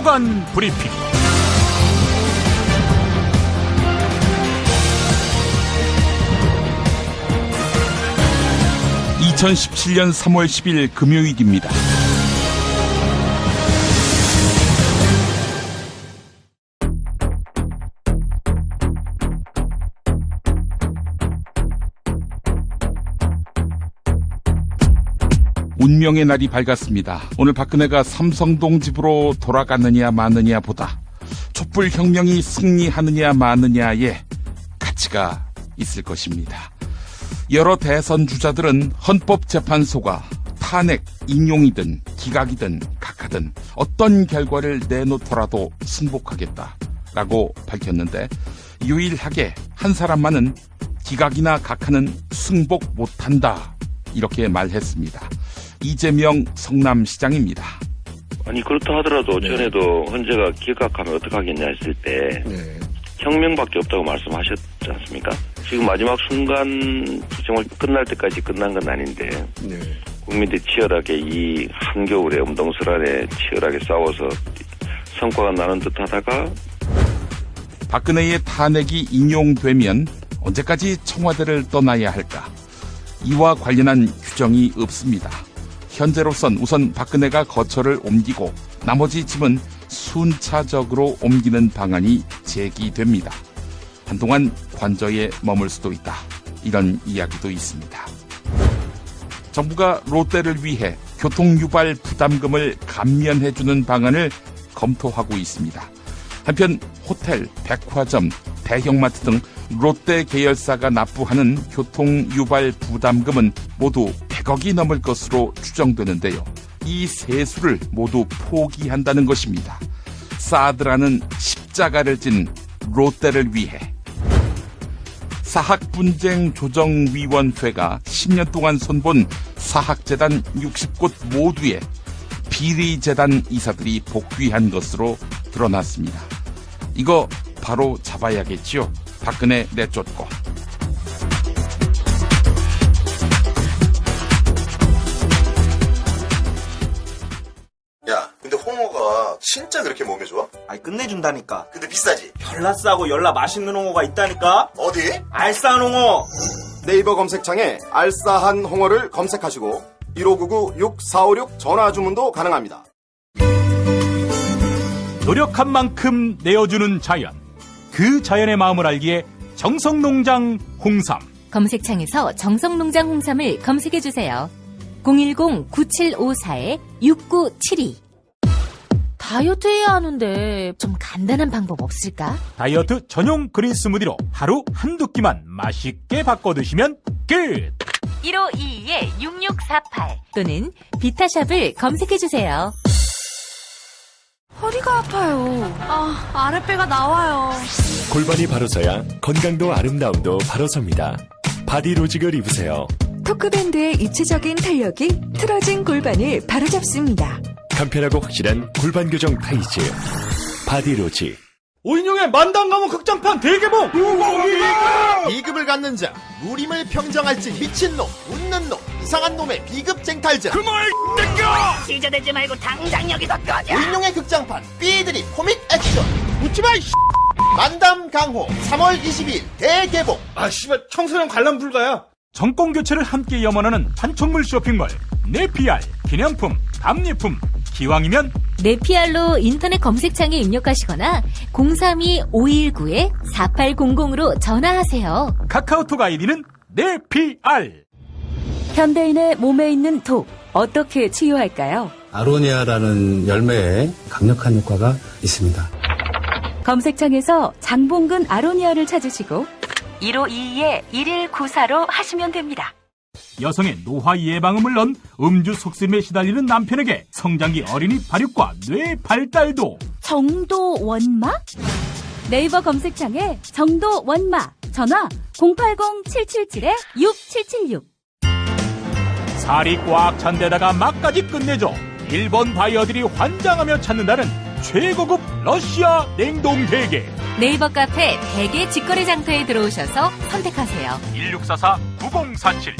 주간 브리핑. 2017년 3월 10일 금요일입니다. 운명의 날이 밝았습니다. 오늘 박근혜가 삼성동 집으로 돌아가느냐 마느냐 보다 촛불혁명이 승리하느냐 마느냐에 가치가 있을 것입니다. 여러 대선 주자들은 헌법재판소가 탄핵, 인용이든 기각이든 각하든 어떤 결과를 내놓더라도 승복하겠다라고 밝혔는데 유일하게 한 사람만은 기각이나 각하는 승복 못한다 이렇게 말했습니다. 이재명 성남시장입니다. 아니 그렇다 하더라도 전에도 헌재가 기각하면 어떡하겠냐 했을 때 혁명밖에 없다고 말씀하셨지 않습니까? 지금 마지막 순간 정말 끝날 때까지 끝난 건 아닌데 국민들이 치열하게 이 한겨울에 엄동설안에 치열하게 싸워서 성과가 나는 듯 하다가 박근혜의 탄핵이 인용되면 언제까지 청와대를 떠나야 할까? 이와 관련한 규정이 없습니다. 현재로선 우선 박근혜가 거처를 옮기고 나머지 집은 순차적으로 옮기는 방안이 제기됩니다. 한동안 관저에 머물 수도 있다. 이런 이야기도 있습니다. 정부가 롯데를 위해 교통유발 부담금을 감면해주는 방안을 검토하고 있습니다. 한편 호텔, 백화점, 대형마트 등 롯데 계열사가 납부하는 교통유발 부담금은 모두 100억이 넘을 것으로 추정되는데요. 이 세수를 모두 포기한다는 것입니다. 사드라는 십자가를 진 롯데를 위해. 사학분쟁조정위원회가 10년 동안 손본 사학재단 60곳 모두에 비리재단 이사들이 복귀한 것으로 드러났습니다. 이거 바로 잡아야겠죠. 박근혜 내쫓고. 야, 근데 홍어가 진짜 그렇게 몸에 좋아? 아니 끝내준다니까. 근데 비싸지? 별나 싸고 열나 맛있는 홍어가 있다니까. 어디? 알싸한 홍어. 네이버 검색창에 알싸한 홍어를 검색하시고 1599-6456 전화 주문도 가능합니다. 노력한 만큼 내어주는 자연. 그 자연의 마음을 알기에 정성농장 홍삼. 검색창에서 정성농장 홍삼을 검색해주세요. 010-9754-6972. 다이어트 해야 하는데 좀 간단한 방법 없을까? 다이어트 전용 그린 스무디로 하루 한두 끼만 맛있게 바꿔 드시면 끝! 1522-6648 또는 비타샵을 검색해주세요. 허리가 아파요. 아랫배가 나와요. 골반이 바로서야 건강도 아름다움도 바로섭니다. 바디로직을 입으세요. 토크밴드의 입체적인 탄력이 틀어진 골반을 바로잡습니다. 간편하고 확실한 골반 교정 타이즈 바디로직. 오인용의 만당 가문 극장판 대개봉. 비급을 갖는 자, 무림을 평정할지 미친놈, 웃는 놈, 이상한 놈의 비급 쟁탈자. 그말 땡겨! 시저대지 말고 당장 여기서 꺼져. 오인용의 극장판 삐들이 코믹 액션. 웃지마 이 만담 강호 3월 20일 대개봉. 아 씨발 청소년 관람 불가야. 정권 교체를 함께 염원하는 판촉물 쇼핑몰 네피알. 기념품, 답례품, 기왕이면 네피알로 인터넷 검색창에 입력하시거나 032-519-4800으로 전화하세요. 카카오톡 아이디는 네피알. 현대인의 몸에 있는 독, 어떻게 치유할까요? 아로니아라는 열매에 강력한 효과가 있습니다. 검색창에서 장봉근 아로니아를 찾으시고 1522-1194로 하시면 됩니다. 여성의 노화 예방을 물론 음주 속셈에 시달리는 남편에게 성장기 어린이 발육과 뇌 발달도. 정도 원마? 네이버 검색창에 정도 원마, 전화 080-777-6776. 살이 꽉 찬 데다가 막까지 끝내줘. 일본 바이어들이 환장하며 찾는다는 최고급 러시아 냉동 대게. 네이버 카페 대게 직거래 장터에 들어오셔서 선택하세요. 1644-9047.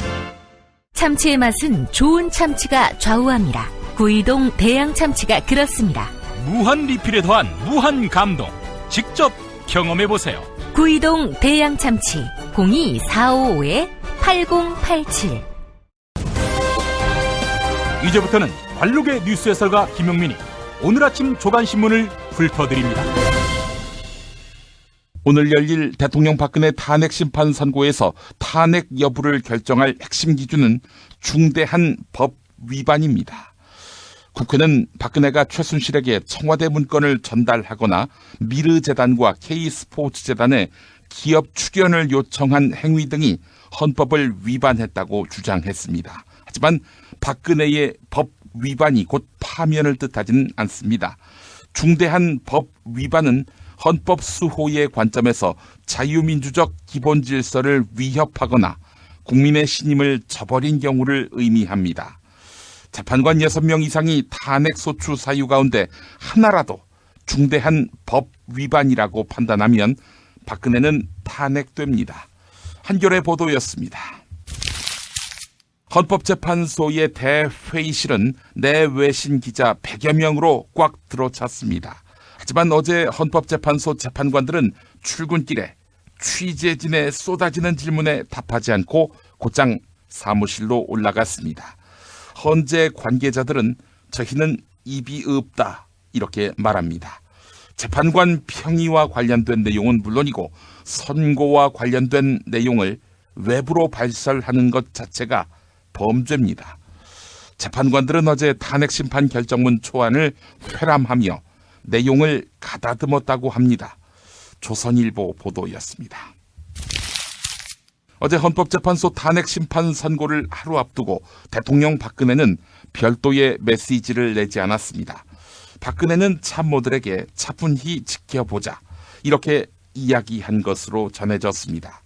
참치의 맛은 좋은 참치가 좌우합니다. 구이동 대양 참치가 그렇습니다. 무한 리필에 더한 무한 감동. 직접 경험해보세요. 구이동 대양참치 02-455-8087. 이제부터는 관록의 뉴스 해설가 김용민이 오늘 아침 조간신문을 훑어드립니다. 오늘 열릴 대통령 박근혜 탄핵 심판 선고에서 탄핵 여부를 결정할 핵심 기준은 중대한 법 위반입니다. 국회는 박근혜가 최순실에게 청와대 문건을 전달하거나 미르재단과 K스포츠재단에 기업 출연을 요청한 행위 등이 헌법을 위반했다고 주장했습니다. 하지만 박근혜의 법 위반이 곧 파면을 뜻하지는 않습니다. 중대한 법 위반은 헌법 수호의 관점에서 자유민주적 기본 질서를 위협하거나 국민의 신임을 저버린 경우를 의미합니다. 재판관 6명 이상이 탄핵 소추 사유 가운데 하나라도 중대한 법 위반이라고 판단하면 박근혜는 탄핵됩니다. 한겨레 보도였습니다. 헌법재판소의 대회의실은 내외신 기자 100여 명으로 꽉 들어찼습니다. 하지만 어제 헌법재판소 재판관들은 출근길에 취재진의 쏟아지는 질문에 답하지 않고 곧장 사무실로 올라갔습니다. 헌재 관계자들은 저희는 입이 없다 이렇게 말합니다. 재판관 평의와 관련된 내용은 물론이고 선고와 관련된 내용을 외부로 발설하는 것 자체가 범죄입니다. 재판관들은 어제 탄핵심판 결정문 초안을 회람하며 내용을 가다듬었다고 합니다. 조선일보 보도였습니다. 어제 헌법재판소 탄핵심판 선고를 하루 앞두고 대통령 박근혜는 별도의 메시지를 내지 않았습니다. 박근혜는 참모들에게 차분히 지켜보자 이렇게 이야기한 것으로 전해졌습니다.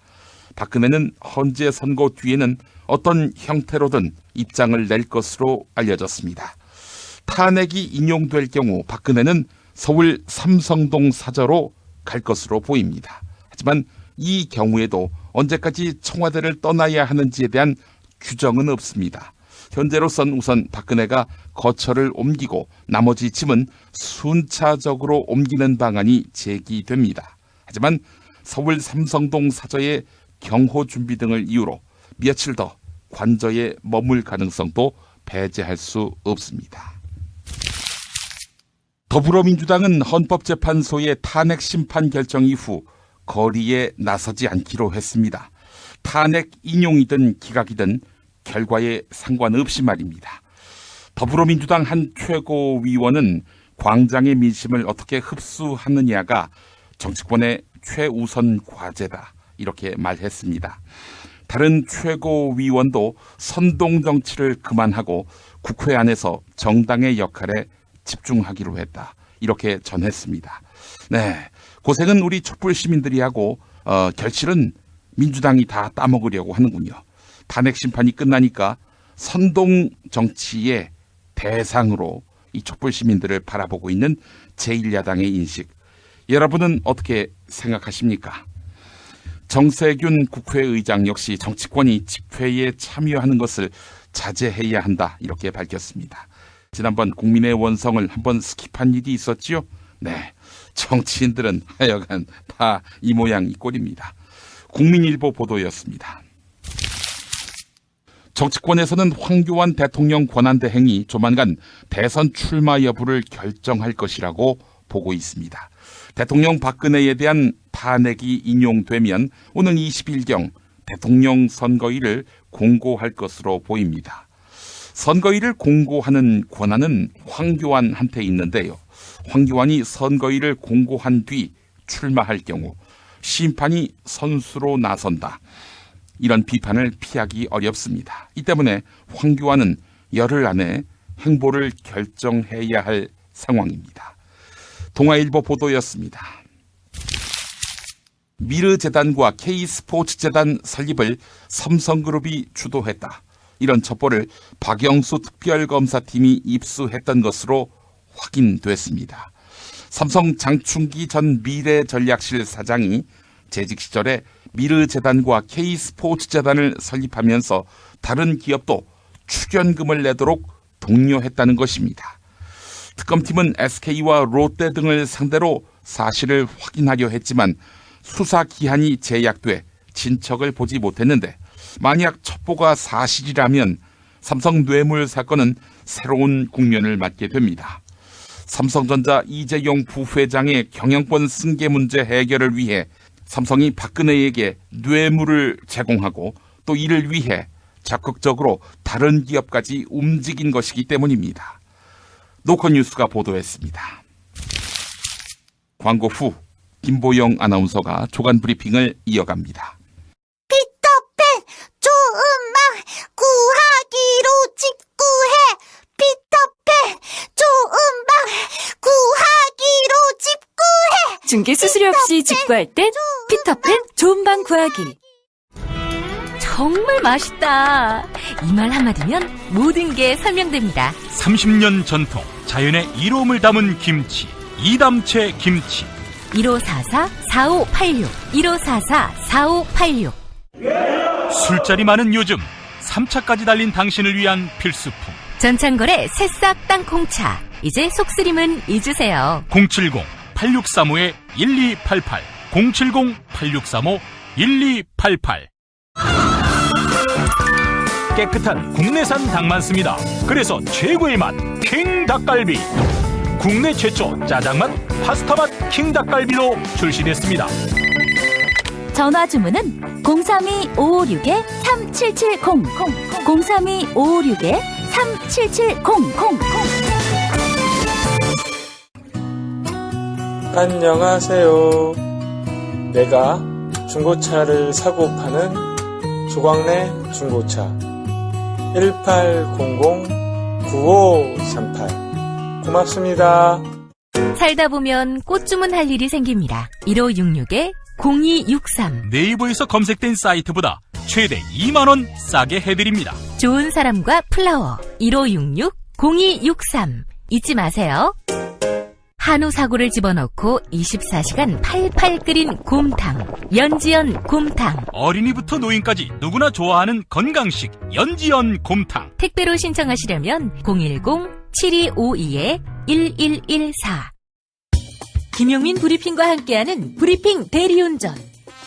박근혜는 헌재 선고 뒤에는 어떤 형태로든 입장을 낼 것으로 알려졌습니다. 탄핵이 인용될 경우 박근혜는 서울 삼성동 사저로 갈 것으로 보입니다. 하지만 이 경우에도 언제까지 청와대를 떠나야 하는지에 대한 규정은 없습니다. 현재로선 우선 박근혜가 거처를 옮기고 나머지 짐은 순차적으로 옮기는 방안이 제기됩니다. 하지만 서울 삼성동 사저의 경호 준비 등을 이유로 며칠 더 관저에 머물 가능성도 배제할 수 없습니다. 더불어민주당은 헌법재판소의 탄핵 심판 결정 이후 거리에 나서지 않기로 했습니다. 탄핵 인용이든 기각이든 결과에 상관없이 말입니다. 더불어민주당 한 최고위원은 광장의 민심을 어떻게 흡수하느냐가 정치권의 최우선 과제다 이렇게 말했습니다. 다른 최고위원도 선동 정치를 그만하고 국회 안에서 정당의 역할에 집중하기로 했다 이렇게 전했습니다. 네, 고생은 우리 촛불 시민들이 하고 결실은 민주당이 다 따먹으려고 하는군요. 탄핵 심판이 끝나니까 선동 정치의 대상으로 이 촛불 시민들을 바라보고 있는 제1야당의 인식, 여러분은 어떻게 생각하십니까? 정세균 국회의장 역시 정치권이 집회에 참여하는 것을 자제해야 한다 이렇게 밝혔습니다. 지난번 국민의 원성을 한번 스킵한 일이 있었지요? 네, 정치인들은 하여간 다 이 모양 이 꼴입니다. 국민일보 보도였습니다. 정치권에서는 황교안 대통령 권한대행이 조만간 대선 출마 여부를 결정할 것이라고 보고 있습니다. 대통령 박근혜에 대한 탄핵이 인용되면 오는 20일경 대통령 선거일을 공고할 것으로 보입니다. 선거일을 공고하는 권한은 황교안한테 있는데요. 황교안이 선거일을 공고한 뒤 출마할 경우 심판이 선수로 나선다. 이런 비판을 피하기 어렵습니다. 이 때문에 황교안은 열흘 안에 행보를 결정해야 할 상황입니다. 동아일보 보도였습니다. 미르재단과 K스포츠재단 설립을 삼성그룹이 주도했다. 이런 첩보를 박영수 특별검사팀이 입수했던 것으로 확인됐습니다. 삼성 장충기 전 미래전략실 사장이 재직 시절에 미르재단과 K스포츠재단을 설립하면서 다른 기업도 출연금을 내도록 독려했다는 것입니다. 특검팀은 SK와 롯데 등을 상대로 사실을 확인하려 했지만 수사 기한이 제약돼 진척을 보지 못했는데 만약 첩보가 사실이라면 삼성 뇌물 사건은 새로운 국면을 맞게 됩니다. 삼성전자 이재용 부회장의 경영권 승계 문제 해결을 위해 삼성이 박근혜에게 뇌물을 제공하고 또 이를 위해 적극적으로 다른 기업까지 움직인 것이기 때문입니다. 노컷뉴스가 보도했습니다. 광고 후 김보영 아나운서가 조간 브리핑을 이어갑니다. 피터팬 좋은 방 구하기로 직구해. 피터팬 좋은 방 구하기로 직구해. 중개 수수료 없이 직구할 땐 피터팬 좋은 방 구하기. 정말 맛있다. 이 말 한마디면 모든 게 설명됩니다. 30년 전통 자연의 이로움을 담은 김치 이담채 김치 1544-4586 1544-4586 술자리 많은 요즘 3차까지 달린 당신을 위한 필수품 전창걸의 새싹 땅콩차. 이제 속쓰림은 잊으세요. 070-8635-1288 070-8635-1288 깨끗한 국내산 닭만 씁니다. 그래서 최고의 맛 킹 닭갈비. 국내 최초 짜장맛 파스타맛 킹 닭갈비로 출시됐습니다. 전화 주문은 032-556-3770 032-556-3770 안녕하세요. 내가 중고차를 사고 파는 조광래 중고차 1800-9538 고맙습니다. 살다 보면 꽃 주문할 일이 생깁니다. 1566-0263 네이버에서 검색된 사이트보다 최대 2만원 싸게 해드립니다. 좋은 사람과 플라워 1566-0263 잊지 마세요. 한우 사고를 집어넣고 24시간 팔팔 끓인 곰탕 연지연 곰탕. 어린이부터 노인까지 누구나 좋아하는 건강식 연지연 곰탕. 택배로 신청하시려면 010-7252-1114 김용민 브리핑과 함께하는 브리핑 대리운전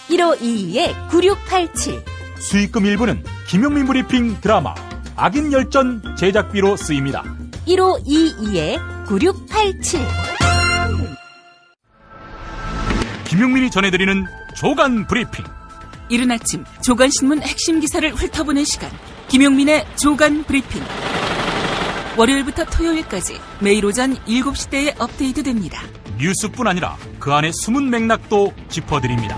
1522-9687 수익금 일부는 김용민 브리핑 드라마 악인 열전 제작비로 쓰입니다. 1522-9687 김용민이 전해드리는 조간 브리핑. 이른 아침 조간신문 핵심 기사를 훑어보는 시간, 김용민의 조간 브리핑. 월요일부터 토요일까지 매일 오전 7시대에 업데이트됩니다. 뉴스뿐 아니라 그 안에 숨은 맥락도 짚어드립니다.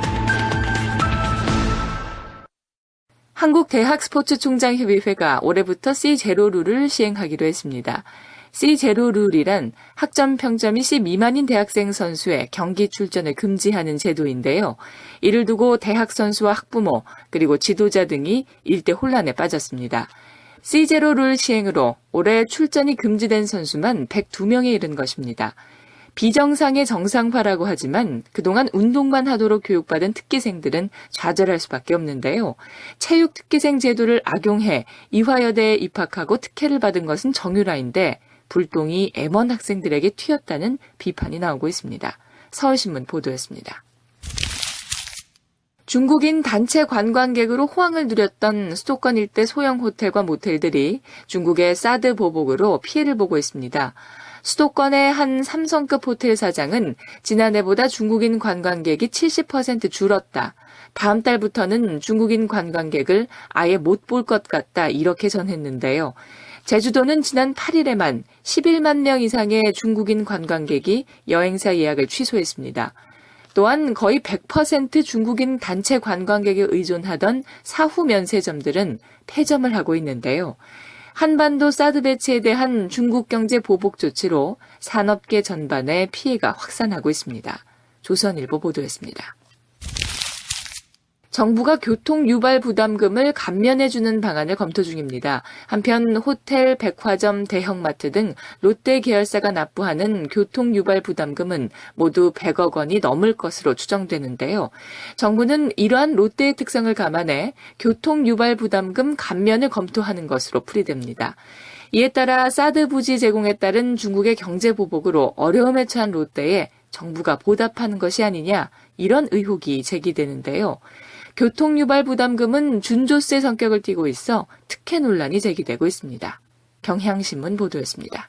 한국대학스포츠총장협의회가 올해부터 C0 룰을 시행하기로 했습니다. C0 룰이란 학점 평점이 C 미만인 대학생 선수의 경기 출전을 금지하는 제도인데요. 이를 두고 대학 선수와 학부모 그리고 지도자 등이 일대 혼란에 빠졌습니다. C0 룰 시행으로 올해 출전이 금지된 선수만 102명에 이른 것입니다. 비정상의 정상화라고 하지만 그동안 운동만 하도록 교육받은 특기생들은 좌절할 수밖에 없는데요. 체육 특기생 제도를 악용해 이화여대에 입학하고 특혜를 받은 것은 정유라인데 불똥이 M1 학생들에게 튀었다는 비판이 나오고 있습니다. 서울신문 보도였습니다. 중국인 단체 관광객으로 호황을 누렸던 수도권 일대 소형 호텔과 모텔들이 중국의 사드 보복으로 피해를 보고 있습니다. 수도권의 한 삼성급 호텔 사장은 지난해보다 중국인 관광객이 70% 줄었다. 다음 달부터는 중국인 관광객을 아예 못 볼 것 같다. 이렇게 전했는데요. 제주도는 지난 8일에만 11만 명 이상의 중국인 관광객이 여행사 예약을 취소했습니다. 또한 거의 100% 중국인 단체 관광객에 의존하던 사후 면세점들은 폐점을 하고 있는데요. 한반도 사드 배치에 대한 중국 경제 보복 조치로 산업계 전반에 피해가 확산하고 있습니다. 조선일보 보도했습니다. 정부가 교통 유발 부담금을 감면해주는 방안을 검토 중입니다. 한편 호텔, 백화점, 대형마트 등 롯데 계열사가 납부하는 교통 유발 부담금은 모두 100억 원이 넘을 것으로 추정되는데요. 정부는 이러한 롯데의 특성을 감안해 교통 유발 부담금 감면을 검토하는 것으로 풀이됩니다. 이에 따라 사드 부지 제공에 따른 중국의 경제 보복으로 어려움에 처한 롯데에 정부가 보답하는 것이 아니냐 이런 의혹이 제기되는데요. 교통유발 부담금은 준조세 성격을 띠고 있어 특혜 논란이 제기되고 있습니다. 경향신문 보도였습니다.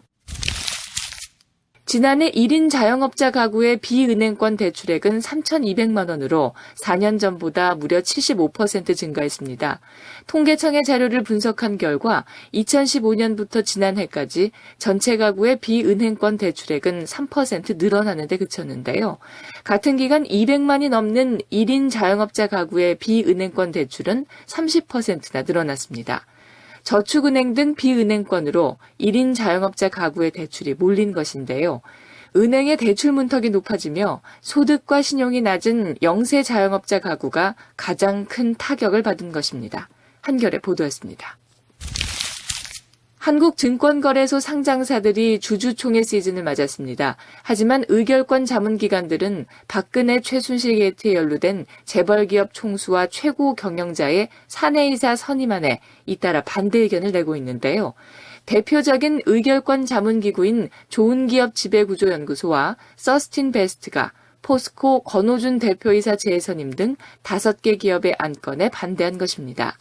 지난해 1인 자영업자 가구의 비은행권 대출액은 3,200만 원으로 4년 전보다 무려 75% 증가했습니다. 통계청의 자료를 분석한 결과 2015년부터 지난해까지 전체 가구의 비은행권 대출액은 3% 늘어나는 데 그쳤는데요. 같은 기간 200만이 넘는 1인 자영업자 가구의 비은행권 대출은 30%나 늘어났습니다. 저축은행 등 비은행권으로 1인 자영업자 가구의 대출이 몰린 것인데요. 은행의 대출 문턱이 높아지며 소득과 신용이 낮은 영세 자영업자 가구가 가장 큰 타격을 받은 것입니다. 한겨레 보도였습니다. 한국증권거래소 상장사들이 주주총회 시즌을 맞았습니다. 하지만 의결권 자문기관들은 박근혜 최순실 게이트에 연루된 재벌기업 총수와 최고 경영자의 사내이사 선임안에 잇따라 반대 의견을 내고 있는데요. 대표적인 의결권 자문기구인 좋은기업지배구조연구소와 서스틴베스트가 포스코 권오준 대표이사 재선임 등 5개 기업의 안건에 반대한 것입니다.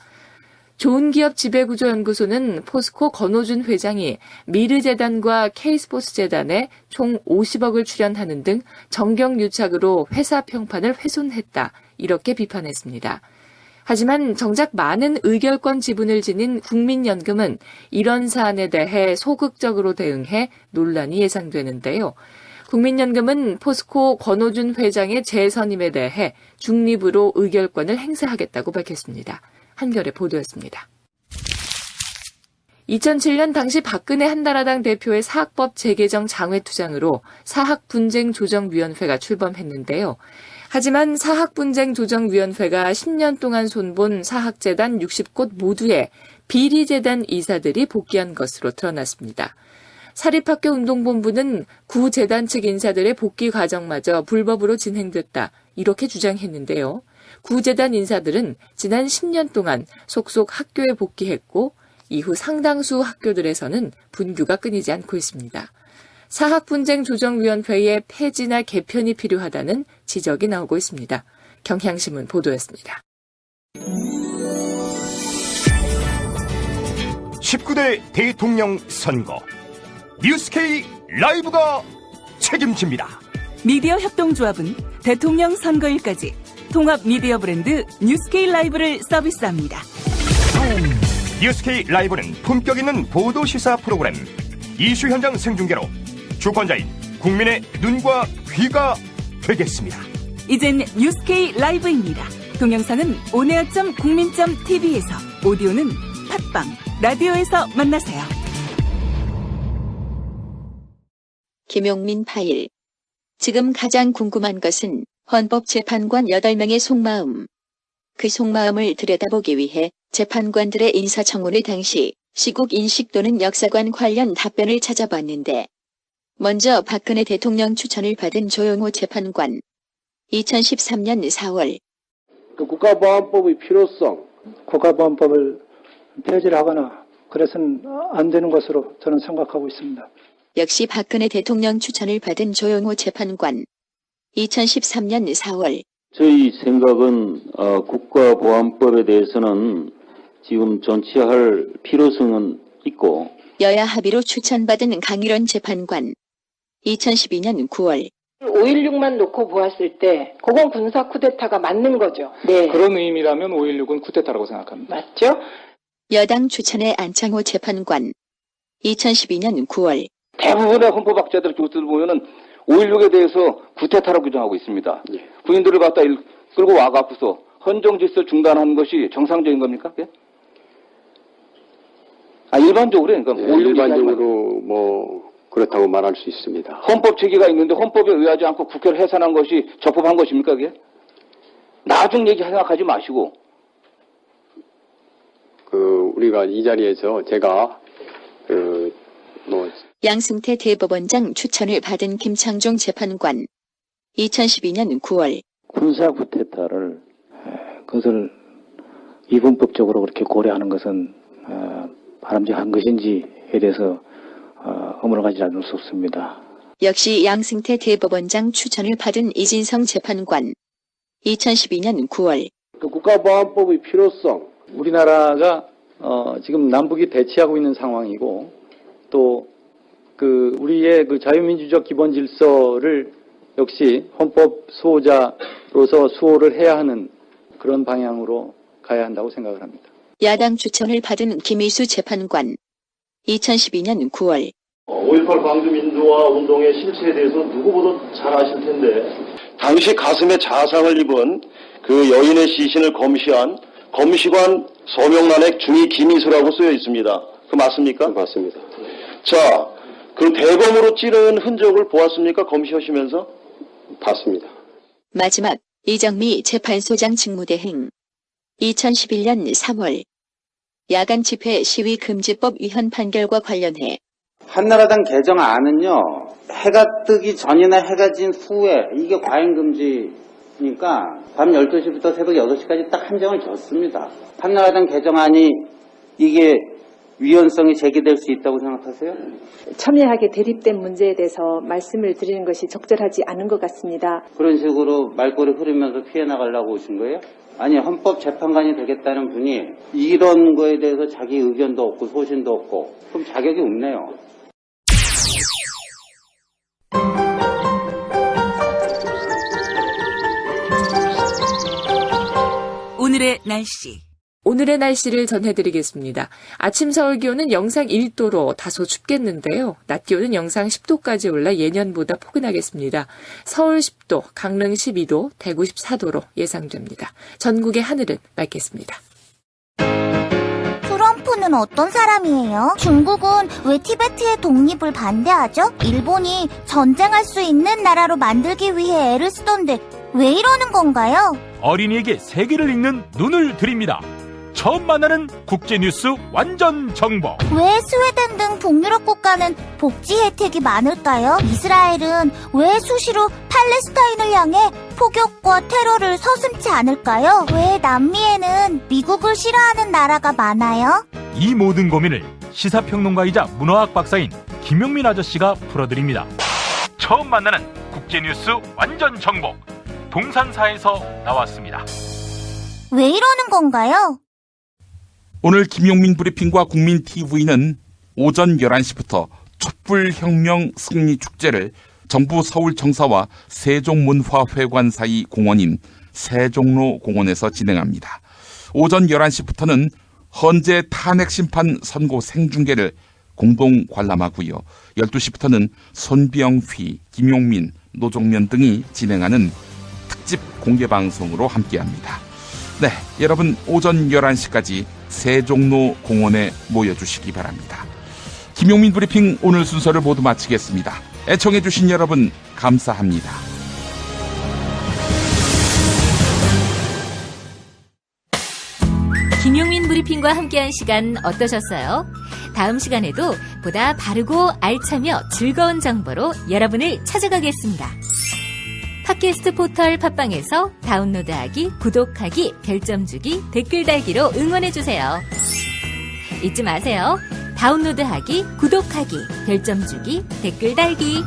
좋은기업지배구조연구소는 포스코 권오준 회장이 미르재단과 K스포츠재단에 총 50억을 출연하는 등 정경유착으로 회사 평판을 훼손했다. 이렇게 비판했습니다. 하지만 정작 많은 의결권 지분을 지닌 국민연금은 이런 사안에 대해 소극적으로 대응해 논란이 예상되는데요. 국민연금은 포스코 권오준 회장의 재선임에 대해 중립으로 의결권을 행사하겠다고 밝혔습니다. 한겨레 보도였습니다. 2007년 당시 박근혜 한나라당 대표의 사학법 재개정 장외투쟁으로 사학분쟁조정위원회가 출범했는데요. 하지만 사학분쟁조정위원회가 10년 동안 손본 사학재단 60곳 모두에 비리재단 이사들이 복귀한 것으로 드러났습니다. 사립학교운동본부는 구재단 측 인사들의 복귀 과정마저 불법으로 진행됐다. 이렇게 주장했는데요. 구재단 인사들은 지난 10년 동안 속속 학교에 복귀했고 이후 상당수 학교들에서는 분규가 끊이지 않고 있습니다. 사학분쟁조정위원회의 폐지나 개편이 필요하다는 지적이 나오고 있습니다. 경향신문 보도였습니다. 19대 대통령 선거 뉴스K 라이브가 책임집니다. 미디어 협동조합은 대통령 선거일까지 통합 미디어 브랜드 뉴스K 라이브를 서비스합니다. 뉴스K 라이브는 품격 있는 보도 시사 프로그램, 이슈 현장 생중계로 주권자인 국민의 눈과 귀가 되겠습니다. 이젠 뉴스K 라이브입니다. 동영상은 온에어.국민.tv에서, 오디오는 팟빵, 라디오에서 만나세요. 김용민 파일. 지금 가장 궁금한 것은 헌법재판관 8명의 속마음. 그 속마음을 들여다보기 위해 재판관들의 인사청문회 당시 시국 인식 또는 역사관 관련 답변을 찾아봤는데, 먼저 박근혜 대통령 추천을 받은 조용호 재판관. 2013년 4월. 국가보안법의 필요성. 국가보안법을 폐지를 하거나 그래서는 안 되는 것으로 저는 생각하고 있습니다. 역시 박근혜 대통령 추천을 받은 조용호 재판관. 2013년 4월. 저희 생각은 국가보안법에 대해서는 지금 존치할 필요성은 있고, 여야 합의로 추천받은 강일원 재판관. 2012년 9월. 5.16만 놓고 보았을 때 그건 군사 쿠데타가 맞는 거죠. 네. 그런 의미라면 5.16은 쿠데타라고 생각합니다. 맞죠? 여당 추천의 안창호 재판관. 2012년 9월. 대부분의 헌법학자들 교수들 보면은 5.16에 대해서 쿠데타라고 규정하고 있습니다. 군인들을 갖다 끌고 와갖고서 헌정 질서 중단하는 것이 정상적인 겁니까? 예? 일반적으로 그러니까 일반적으로 뭐 그렇다고 말할 수 있습니다. 헌법 체계가 있는데 헌법에 의하지 않고 국회를 해산한 것이 적법한 것입니까? 그게? 나중 얘기 생각하지 마시고. 우리가 이 자리에서 제가 양승태 대법원장 추천을 받은 김창종 재판관. 2012년 9월. 군사 쿠데타를 그것을 이분법적으로 그렇게 고려하는 것은 바람직한 것인지에 대해서 의문을 가지지 않을 수 없습니다. 역시 양승태 대법원장 추천을 받은 이진성 재판관. 2012년 9월 국가보안법의 필요성. 우리나라가 지금 남북이 대치하고 있는 상황이고 또 우리의 자유민주적 기본 질서를 역시 헌법 수호자로서 수호를 해야 하는 그런 방향으로 가야 한다고 생각을 합니다. 야당 추천을 받은 김희수 재판관. 2012년 9월 5.18 광주민주화 운동의 실체에 대해서 누구보다 잘 아실 텐데 당시 가슴에 자상을 입은 그 여인의 시신을 검시한 검시관 서명란에 중위 김희수라고 쓰여 있습니다. 그 맞습니까? 맞습니다. 자, 그 대검으로 찌른 흔적을 보았습니까? 검시하시면서? 봤습니다. 마지막 이정미 재판소장 직무대행. 2011년 3월 야간 집회 시위 금지법 위헌 판결과 관련해 한나라당 개정안은요, 해가 뜨기 전이나 해가 진 후에 이게 과잉금지니까 밤 12시부터 새벽 8시까지 딱 한정을 줬습니다. 한나라당 개정안이 이게 위헌성이 제기될 수 있다고 생각하세요? 첨예하게 대립된 문제에 대해서 말씀을 드리는 것이 적절하지 않은 것 같습니다. 그런 식으로 말꼬리 흐르면서 피해 나가려고 오신 거예요? 아니, 헌법재판관이 되겠다는 분이 이런 거에 대해서 자기 의견도 없고 소신도 없고 그럼 자격이 없네요. 오늘의 날씨. 오늘의 날씨를 전해드리겠습니다. 아침 서울 기온은 영상 1도로 다소 춥겠는데요. 낮 기온은 영상 10도까지 올라 예년보다 포근하겠습니다. 서울 10도, 강릉 12도, 대구 14도로 예상됩니다. 전국의 하늘은 맑겠습니다. 트럼프는 어떤 사람이에요? 중국은 왜 티베트의 독립을 반대하죠? 일본이 전쟁할 수 있는 나라로 만들기 위해 애를 쓰던데 왜 이러는 건가요? 어린이에게 세계를 읽는 눈을 드립니다. 처음 만나는 국제뉴스 완전 정보. 왜 스웨덴 등 북유럽 국가는 복지 혜택이 많을까요? 이스라엘은 왜 수시로 팔레스타인을 향해 폭격과 테러를 서슴지 않을까요? 왜 남미에는 미국을 싫어하는 나라가 많아요? 이 모든 고민을 시사평론가이자 문화학 박사인 김용민 아저씨가 풀어드립니다. 처음 만나는 국제뉴스 완전 정보. 동산사에서 나왔습니다. 왜 이러는 건가요? 오늘 김용민 브리핑과 국민TV는 오전 11시부터 촛불혁명 승리축제를 정부 서울청사와 세종문화회관 사이 공원인 세종로 공원에서 진행합니다. 오전 11시부터는 헌재 탄핵심판 선고 생중계를 공동 관람하고요. 12시부터는 손병휘, 김용민, 노종면 등이 진행하는 특집 공개방송으로 함께합니다. 네, 여러분 오전 11시까지 세종로 공원에 모여주시기 바랍니다. 김용민 브리핑 오늘 순서를 모두 마치겠습니다. 애청해주신 여러분 감사합니다. 김용민 브리핑과 함께한 시간 어떠셨어요? 다음 시간에도 보다 바르고 알차며 즐거운 정보로 여러분을 찾아가겠습니다. 팟캐스트 포털 팟빵에서 다운로드하기, 구독하기, 별점 주기, 댓글 달기로 응원해주세요. 잊지 마세요. 다운로드하기, 구독하기, 별점 주기, 댓글 달기.